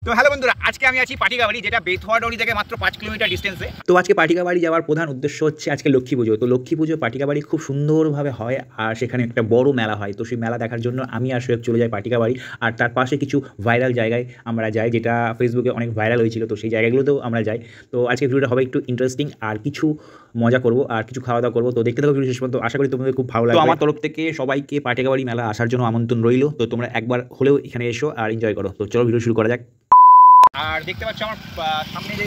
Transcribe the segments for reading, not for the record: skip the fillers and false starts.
তো হ্যালো বন্ধুরা, আজকে আমি আছি পাটিকাবাড়ি, যেটা বেথুয়াডাউরি থেকে মাত্র 5 কিলোমিটার ডিস্টেন্সে। তো আজকে পাটিকাবাড়ি যাওয়ার প্রধান উদ্দেশ্য হচ্ছে আজকে লক্ষ্মী পুজো। তো লক্ষ্মী পুজো পাটিকাবাড়ি খুব সুন্দরভাবে হয়, আর সেখানে একটা বড় মেলা হয়। তো সেই মেলা দেখার জন্য আমি আর সোয়েব চলে যাই পাটিকাবাড়ি, আর তার পাশে কিছু ভাইরাল জায়গায় আমরা যাই, যেটা ফেসবুকে অনেক ভাইরাল হয়েছিল। তো সেই জায়গাগুলোতেও আমরা যাই। তো আজকে ভিডিওটা হবে একটু ইন্টারেস্টিং, আর কিছু মজা করবো আর কিছু খাওয়া দাওয়া করবো। তো দেখতে থাকো ভিডিও শেষ পর্যন্ত, আশা করি তোমাদের খুব ভালো লাগবে। তো আমার তরফ থেকে সবাইকে পাটিকাবাড়ি মেলা আসার জন্য আমন্ত্রণ রইল। তো তোমরা একবার হলেও এখানে এসো আর এনজয় করো। তো চলো ভিডিও শুরু করা যাক। আর দেখতে পাচ্ছ আমার সামনে যে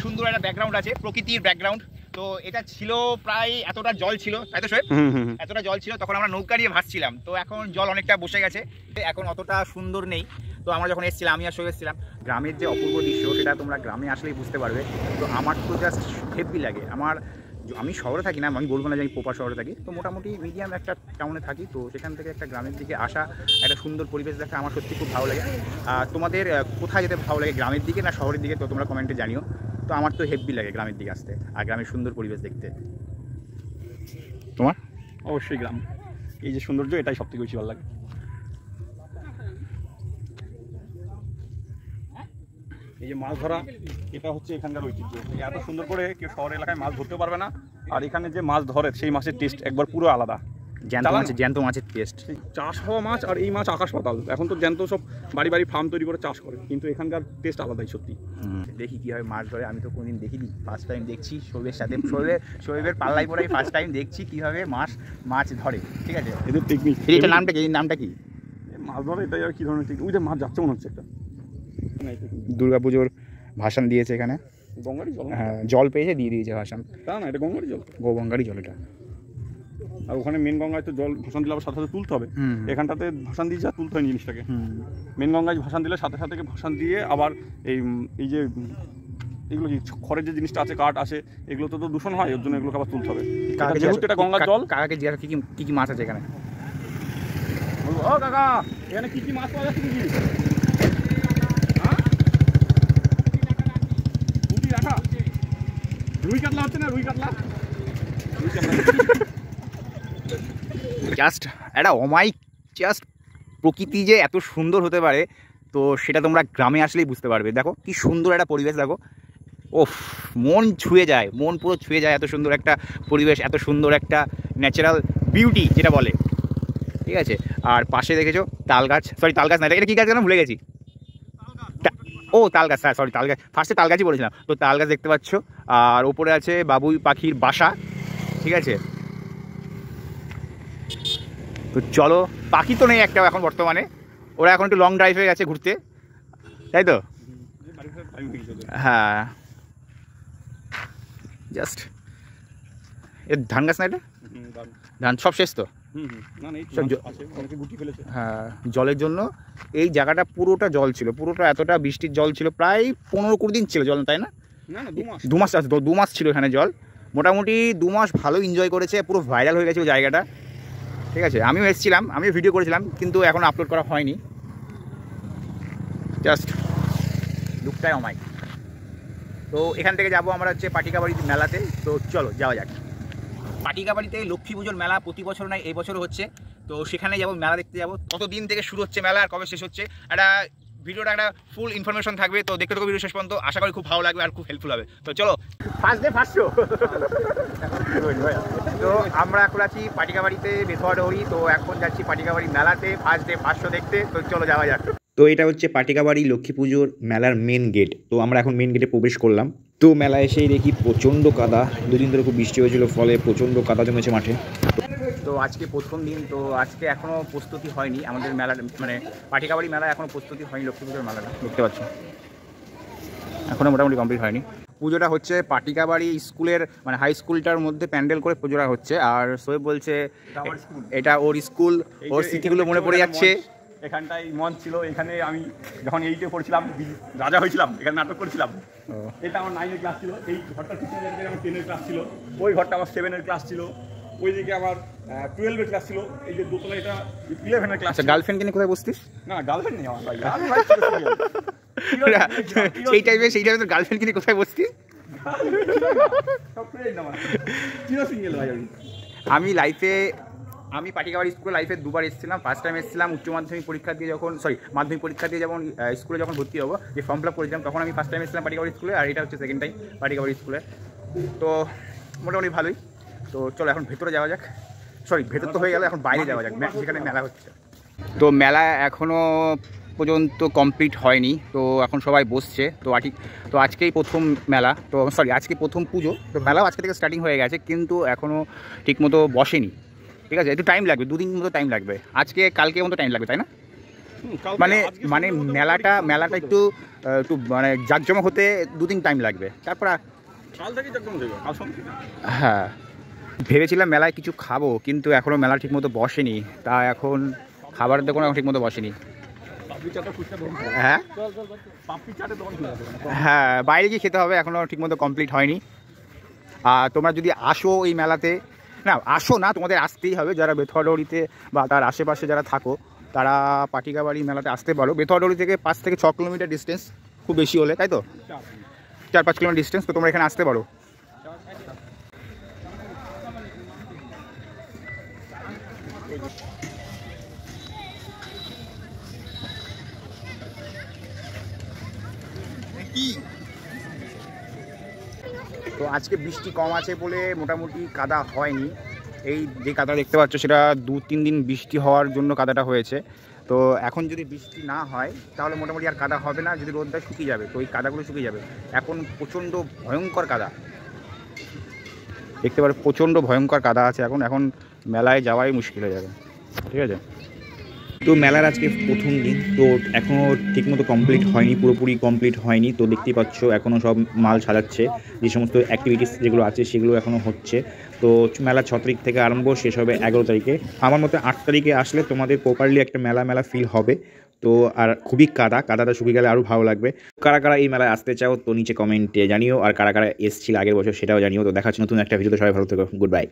সুন্দর একটা ব্যাকগ্রাউন্ড আছে, প্রকৃতির ব্যাকগ্রাউন্ড। তো এটা ছিল প্রায় এতটা জল ছিল, তাই তো শোয়েব? এতটা জল ছিল, তখন আমরা নৌকা নিয়ে ভাসছিলাম। তো এখন জল অনেকটা বসে গেছে, এখন অতটা সুন্দর নেই। তো আমরা যখন এসেছিলাম, আমি আর শোয়েব এসেছিলাম, গ্রামের যে অপূর্ব দৃশ্য সেটা তোমরা গ্রামে আসলেই বুঝতে পারবে। তো আমার তো জাস্ট হেভি লাগে। আমি শহরে থাকি না, আমি বলবো না যে আমি প্রপার শহরে থাকি, তো মোটামুটি মিডিয়াম একটা টাউনে থাকি। তো সেখান থেকে একটা গ্রামের দিকে আসা, একটা সুন্দর পরিবেশ দেখা আমার সত্যি খুব ভালো লাগে। তোমাদের কোথায় যেতে ভালো লাগে, গ্রামের দিকে না শহরের দিকে? তো তোমরা কমেন্টে জানিও। তো আমার তো হেভি লাগে গ্রামের দিকে আসতে আর গ্রামের সুন্দর পরিবেশ দেখতে। তোমার? অবশ্যই গ্রাম, এই যে সৌন্দর্য, এটাই সব থেকে বেশি ভালো লাগে। এই যে মাছ ধরা, এটা হচ্ছে এখানকার ঐতিহ্য। এত সুন্দর করে কেউ শহর এলাকায় মাছ ধরতেও পারবে না। আর এখানে যে মাছ ধরে সেই মাছের টেস্ট একবার পুরো আলাদা। জ্যান্ত মাছের টেস্ট, চাষ হওয়া মাছ আর এই মাছ আকাশ পাতাল। এখন তো জ্যান্ত সব বাড়ি বাড়ি ফার্ম তৈরি করে চাষ করে, কিন্তু এখানকার টেস্ট আলাদাই সত্যি। দেখি কীভাবে মাছ ধরে, আমি তো কোনোদিন দেখিনি, ফার্স্ট টাইম দেখছি। শোয়েবের সাথে শোয়েবের পাল্লাই পরে ফার্স্ট টাইম দেখছি কীভাবে মাছ ধরে। ঠিক আছে, এদের টেকনিক। এটা নামটা কি? নামটা কি? মাছ ধরে এটাই আর কি ধরনের টেকনিক। ওই যে মাছ যাচ্ছে মনে হচ্ছে একটা। দুর্গাপুজোর ভাসান দিয়েছে এখানে, গঙ্গারই জল। হ্যাঁ, জল পেয়েছে, দিয়ে দিয়েছে ভাসান। তা না, এটা গঙ্গারই জল, গঙ্গারই জল এটা। আর ওখানে মেন গঙ্গায় তো জল ভাসান দিলে আবার সাথে সাথে তুলতে হবে। এখানটাতে ভাসান দিয়ে যা তুলতে হয় জিনিসটাকে। মেন গঙ্গায় ভাসান দিলে সাথে সাথে ভাসান দিয়ে আবার এই যে এগুলো কি খড়ের যে জিনিসটা আছে, কাঠ আছে, এগুলো তো দূষণ হয়, এর জন্য এগুলোকে আবার তুলতে হবে। যেহেতু এটা গঙ্গার জল। কাকাকে জিজ্ঞাসা কি কি মাছ আছে এখানে? ও কাকা, এখানে কি কি মাছ পাওয়া যাচ্ছে? কি রাখা রুই কাতলা হচ্ছে না? রুই কাতলা জাস্ট একটা অমায়িক, জাস্ট প্রকৃতি যে এত সুন্দর হতে পারে, তো সেটা তোমরা গ্রামে আসলেই বুঝতে পারবে। দেখো কি সুন্দর একটা পরিবেশ, দেখো, ওফ, মন ছুঁয়ে যায়, মন পুরো ছুঁয়ে যায়। এত সুন্দর একটা পরিবেশ, এত সুন্দর একটা ন্যাচারাল বিউটি যেটা বলে। ঠিক আছে, আর পাশে দেখেছো তাল গাছ, সরি তাল গাছ না, এটা কী গাছ যেন ভুলে গেছি। ও তাল গাছ, হ্যাঁ সরি, তাল গাছ, ফার্স্টে তাল গাছই বলেছিলাম। তো তাল গাছ দেখতে পাচ্ছ, আর ওপরে আছে বাবুই পাখির বাসা। ঠিক আছে, তো চলো, পাখি তো নেই একটা এখন বর্তমানে, ওরা এখন একটু লং ড্রাইভে গেছে ঘুরতে, তাই তো? হ্যাঁ, জাস্ট এর ধান গাছ না এটা? ধান সব শেষ তো? হ্যাঁ, জলের জন্য এই জায়গাটা পুরোটা জল ছিল, পুরোটা এতটা বৃষ্টির জল ছিল, প্রায় 15-20 দিন ছিল জল, তাই না? 2 মাস ছিল এখানে জল। মোটামুটি 2 মাস ভালো এনজয় করেছে, পুরো ভাইরাল হয়ে গেছে ওই জায়গাটা। ঠিক আছে, আমিও এসেছিলাম, আমিও ভিডিও করেছিলাম, কিন্তু এখন আপলোড করা হয়নি। জাস্ট লুকটাই অমায়িক। তো এখান থেকে যাবো আমরা হচ্ছে পাটিকাবাড়ি মেলাতে। তো চলো যাওয়া যাক। পাটিকাবাড়িতে লক্ষ্মী পুজোর মেলা প্রতি বছর নয়, এই বছরও হচ্ছে। তো সেখানে যাবো, মেলা দেখতে যাবো। কতদিন থেকে শুরু হচ্ছে মেলা আর কবে শেষ হচ্ছে, একটা ভিডিওটা একটা ফুল ইনফরমেশন থাকবে। তো দেখতে থাকো ভিডিও শেষ পর্যন্ত, আশা করি খুব ভালো লাগবে আর খুব হেল্পফুল হবে। তো চলো, ফার্স্ট ডে ফার্স্ট শো। তো আমরা এখন আছি পাটিকাবাড়িতে, বেথুয়াডাউরি। তো এখন যাচ্ছি পাটিকাবাড়ি মেলাতে ফার্স্ট ডে ফার্স্ট শো দেখতে। তো চলো যাওয়া যাক। তো এটা হচ্ছে পাটিকাবাড়ি লক্ষ্মী পুজোর মেলার মেন গেট। তো আমরা এখন মেন গেটে প্রবেশ করলাম। তো মেলায় এসেই দেখি প্রচণ্ড কাদা, 2 দিন ধরে খুব বৃষ্টি হয়েছিল, ফলে প্রচণ্ড কাদা জমেছে মাঠে। তো আজকে প্রথম দিন, তো আজকে এখনও প্রস্তুতি হয়নি আমাদের মেলার, মানে পাটিকাবাড়ি মেলা এখনও প্রস্তুতি হয়নি। লক্ষ্মী পুজোর মেলাটা দেখতে পাচ্ছ এখনও মোটামুটি কমপ্লিট হয়নি। পুজোটা হচ্ছে পাটিকাবাড়ি স্কুলের, মানে হাই স্কুলটার মধ্যে প্যান্ডেল করে পুজোটা হচ্ছে। আর সোয়েব বলছে এটা ওর স্কুল, ওর স্মৃতিগুলো মনে পড়ে যাচ্ছে। এখানটাই মঞ্চ ছিল, এখানে আমি যখন 8-এ পড়ছিলাম, রাজা হয়েছিলাম, এখানে নাটক করছিলাম। এটা আমার 9-এর ক্লাস ছিল। এই ঘরটার পিছনে আমার 10-এর ক্লাস ছিল, ওই ঘরটা আমার 7-এর ক্লাস ছিল, ওইদিকে আমার 12-এর ক্লাস ছিল, এই যে দোতলা এটা 11-এর ক্লাস। গার্লফ্রেন্ডকে নিয়ে কোথায় বসতিস? না, গার্লফ্রেন্ড নেই আমার ভাই। সেই টাইমে তোর গার্লফ্রেন্ডকে নিয়ে কোথায় বসতিস? আমি লাইফে আমি পাটিকাবাড়ি স্কুলে লাইফে দুবার এসেছিলাম। ফার্স্ট টাইম এসেছিলাম উচ্চ মাধ্যমিক পরীক্ষা দিয়ে যখন মাধ্যমিক পরীক্ষা দিয়ে যখন স্কুলে যখন ভর্তি হবো, যে ফর্ম ফিল আপ করেছিলাম, তখন আমি ফার্স্ট টাইম এসেছিলাম পাটিকাবাড়ি স্কুলে। আর এটা হচ্ছে সেকেন্ড টাইম পাটিকাবাড়ি স্কুলে। তো মোটামুটি ভালোই। তো চলো এখন ভেতরে যাওয়া যাক। ভেতর তো হয়ে গেল, এখন বাইরে যাওয়া যাক যেখানে মেলা হচ্ছে। তো মেলা এখনও পর্যন্ত কমপ্লিট হয়নি, তো এখন সবাই বসছে। তো আজকেই প্রথম মেলা, তো আজকে প্রথম পুজো। তো মেলাও আজকে থেকে স্টার্টিং হয়ে গেছে, কিন্তু এখনও ঠিকমতো বসেনি। ঠিক আছে, একটু টাইম লাগবে, 2 দিন মতো টাইম লাগবে। আজকে কালকে মতো টাইম লাগবে, তাই না? মানে মেলাটা একটু মানে জাঁকজমক হতে 2 দিন টাইম লাগবে, তারপর হ্যাঁ। ভেবেছিলাম মেলায় কিছু খাবো, কিন্তু এখনও মেলা ঠিকমতো বসেনি। তা এখন খাবারের দোকান এখন ঠিকমতো বসেনি। হ্যাঁ হ্যাঁ, বাইরে গিয়ে খেতে হবে, এখনও ঠিকমতো কমপ্লিট হয়নি। আর তোমরা যদি আসো এই মেলাতে, না তোমাদের আসতেই হবে। যারা বেথুয়াডৌড়িতে বা তার আশেপাশে যারা থাকো, তারা পাটিকাবাড়ি মেলাতে আসতে পারো। বেথুয়াডৌড়ি থেকে 5 থেকে 6 কিলোমিটার ডিস্টেন্স, খুব বেশি হলে, তাই তো 4-5 কিলোমিটার ডিস্টেন্স। তো তোমরা এখানে আসতে পারো। তো আজকে বৃষ্টি কম আছে বলে মোটামুটি কাদা হয়নি। এই যে কাদা দেখতে পাচ্ছ, সেটা 2-3 দিন বৃষ্টি হওয়ার জন্য কাদাটা হয়েছে। তো এখন যদি বৃষ্টি না হয় তাহলে মোটামুটি আর কাদা হবে না। যদি রোদটা শুকিয়ে যাবে, তো ওই কাদাগুলো শুকিয়ে যাবে। এখন প্রচণ্ড ভয়ঙ্কর কাদা দেখতে পারো, প্রচণ্ড ভয়ঙ্কর কাদা আছে এখন মেলায় যাওয়াই মুশকিল হয়ে যাবে। ঠিক আছে, তো মেলার আজকে প্রথম দিন, তো এখনও ঠিকমতো কমপ্লিট হয়নি, পুরোপুরি কমপ্লিট হয়নি। তো দেখতেই পাচ্ছ এখনও সব মাল সাজাচ্ছে, যে সমস্ত অ্যাক্টিভিটিস যেগুলো আছে সেগুলো এখনও হচ্ছে। তো মেলা 6 তারিখ থেকে আরম্ভ, শেষ হবে 11 তারিখে। আমার মতে 8 তারিখে আসলে তোমাদের প্রপারলি একটা মেলা ফিল হবে। তো আর খুবই কাদাটা শুকিয়ে গেলে আরও ভালো লাগবে। কারা কারা এই মেলায় আসতে চাও তো নিচে কমেন্টে জানিও, আর কারা কারা এসেছিল আগের বছর সেটাও জানিও। তো দেখা হচ্ছে নতুন একটা ভিডিওতে, সবাই ভালো থেকো, গুড বাই।